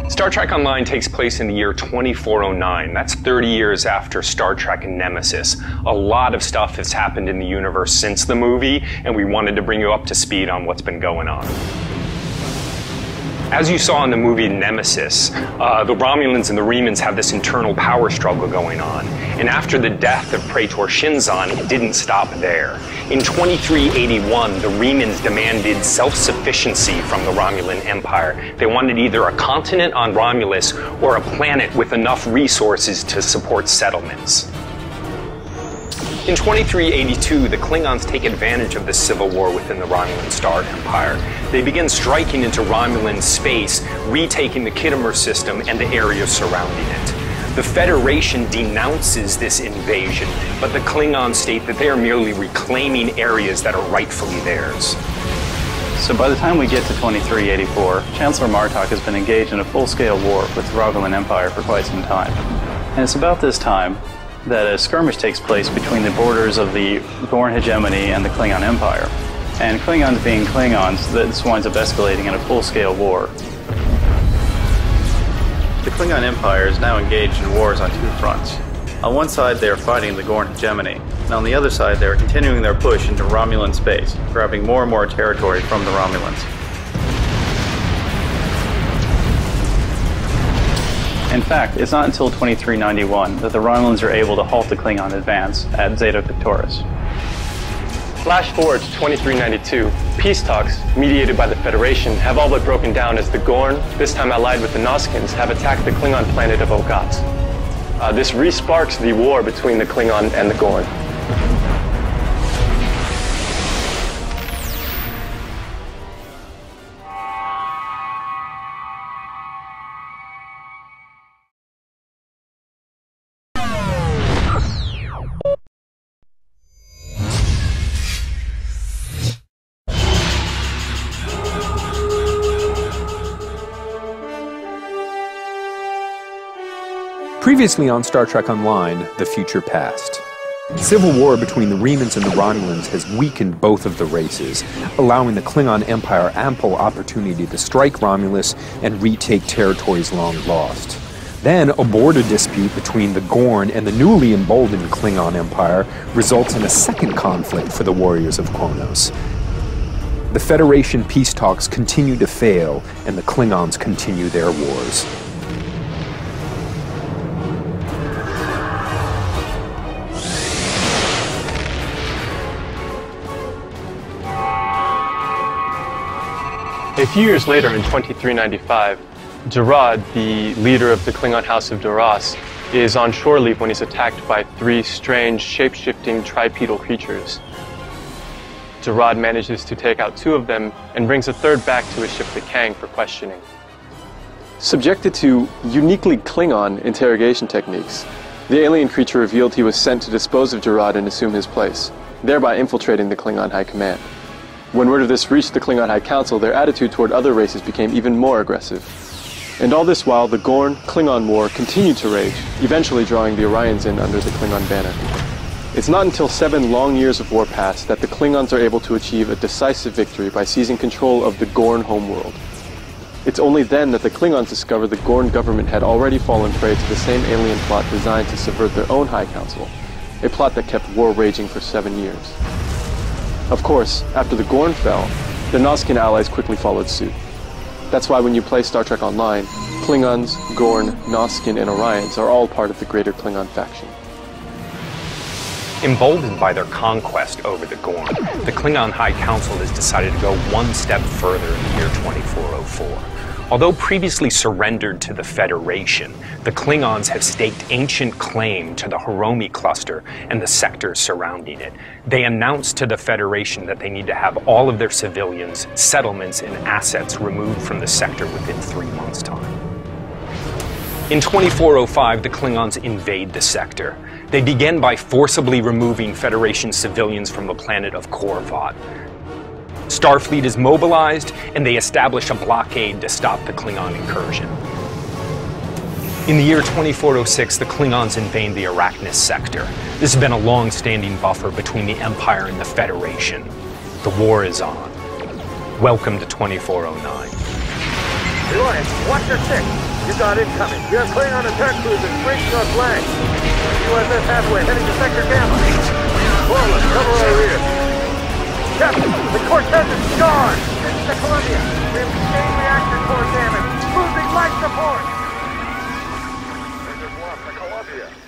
Star Trek Online takes place in the year 2409. That's 30 years after Star Trek Nemesis. A lot of stuff has happened in the universe since the movie, and we wanted to bring you up to speed on what's been going on. As you saw in the movie Nemesis, the Romulans and the Remans have this internal power struggle going on. And after the death of Praetor Shinzon, it didn't stop there. In 2381, the Remans demanded self-sufficiency from the Romulan Empire. They wanted either a continent on Romulus or a planet with enough resources to support settlements. In 2382, the Klingons take advantage of the civil war within the Romulan Star Empire. They begin striking into Romulan space, retaking the Khitomer system and the area surrounding it. The Federation denounces this invasion, but the Klingons state that they are merely reclaiming areas that are rightfully theirs. So by the time we get to 2384, Chancellor Martok has been engaged in a full-scale war with the Romulan Empire for quite some time. And it's about this time that a skirmish takes place between the borders of the Gorn hegemony and the Klingon Empire. And Klingons being Klingons, this winds up escalating in a full-scale war. The Klingon Empire is now engaged in wars on two fronts. On one side, they are fighting the Gorn hegemony, and on the other side, they are continuing their push into Romulan space, grabbing more and more territory from the Romulans. In fact, it's not until 2391 that the Romulans are able to halt the Klingon advance at Zeta Pictoris. Flash forward to 2392, peace talks, mediated by the Federation, have all but broken down as the Gorn, this time allied with the Noskins, have attacked the Klingon planet of Ogatz. This re-sparks the war between the Klingon and the Gorn. Previously on Star Trek Online, The Future Past. Civil war between the Remans and the Romulans has weakened both of the races, allowing the Klingon Empire ample opportunity to strike Romulus and retake territories long lost. Then, a border dispute between the Gorn and the newly emboldened Klingon Empire results in a second conflict for the warriors of Kronos. The Federation peace talks continue to fail, and the Klingons continue their wars. A few years later, in 2395, Jarad, the leader of the Klingon House of Duras, is on shore leave when he's attacked by three strange, shape-shifting tripedal creatures. Jarad manages to take out two of them and brings a third back to his ship, the Kang, for questioning. Subjected to uniquely Klingon interrogation techniques, the alien creature revealed he was sent to dispose of Jarad and assume his place, thereby infiltrating the Klingon High Command. When word of this reached the Klingon High Council, their attitude toward other races became even more aggressive. And all this while, the Gorn-Klingon War continued to rage, eventually drawing the Orions in under the Klingon banner. It's not until 7 long years of war pass that the Klingons are able to achieve a decisive victory by seizing control of the Gorn homeworld. It's only then that the Klingons discover the Gorn government had already fallen prey to the same alien plot designed to subvert their own High Council, a plot that kept war raging for 7 years. Of course, after the Gorn fell, the Noskin allies quickly followed suit. That's why when you play Star Trek Online, Klingons, Gorn, Noskin, and Orions are all part of the greater Klingon faction. Emboldened by their conquest over the Gorn, the Klingon High Council has decided to go one step further in the year 2404. Although previously surrendered to the Federation, the Klingons have staked ancient claim to the Hiromi cluster and the sectors surrounding it. They announced to the Federation that they need to have all of their civilians, settlements, and assets removed from the sector within 3 months' time. In 2405, the Klingons invade the sector. They begin by forcibly removing Federation civilians from the planet of Korvat. Starfleet is mobilized, and they establish a blockade to stop the Klingon incursion. In the year 2406, the Klingons invade the Arachnis sector. This has been a long-standing buffer between the Empire and the Federation. The war is on. Welcome to 2409. Alliance, watch your six. You got incoming. You have Klingon attack cruisers breaching your flank. USS Hathaway heading to Sector Gamma. Forward, cover our rear. Captain, the Cortez is gone. This is the Columbia. We have sustained reactor core damage. Losing life support. They just lost the Columbia.